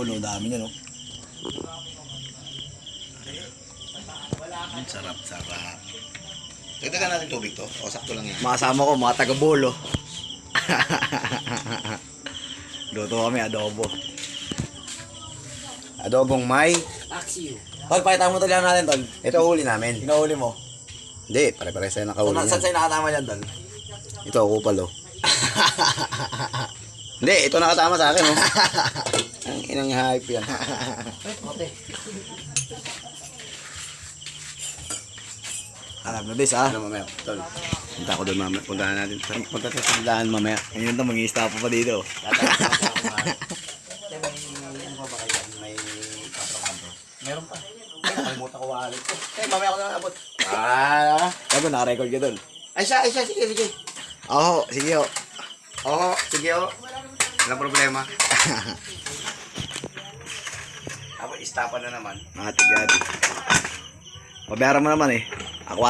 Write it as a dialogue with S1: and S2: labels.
S1: no, dami niya, no.
S2: Sarap, sarap. Dagdagan natin tubig to. O, sakto lang yan.
S1: Makasama ko, mga taga-bolo. Luto kami, adobo.
S2: Adobong may.
S1: Tol, pakita mo tol yan natin, tol.
S2: Ito huli namin.
S1: Hinahuli mo.
S2: Hindi, pare-pare sa'yo nakahuli
S1: Saan
S2: yan.
S1: sa'yo nakatama yan, tol?
S2: Ito, kupal oh. Hindi, ito nakatama sa akin oh. Ang inang hype yan.
S1: Alam na, bis, ah.
S2: Ano mamaya? Tol. Punta ako doon mamaya. Punta na natin. Punta sa sandahan mamaya.
S1: Ngayon to, mag-i-stop pa dito.
S2: May patrokanto.
S1: Meron pa.
S2: Kalimutan ko wallet ko. Mamaya ako na abot.
S1: Sabi, naka-record ka, tol.
S2: Ay siya, sige, sige.
S1: Oo, sige, oh.
S2: Oo, sige oh. Walang problema. Ako, istapan na naman.
S1: Mga tigad. Pabayaran mo naman, eh. Ako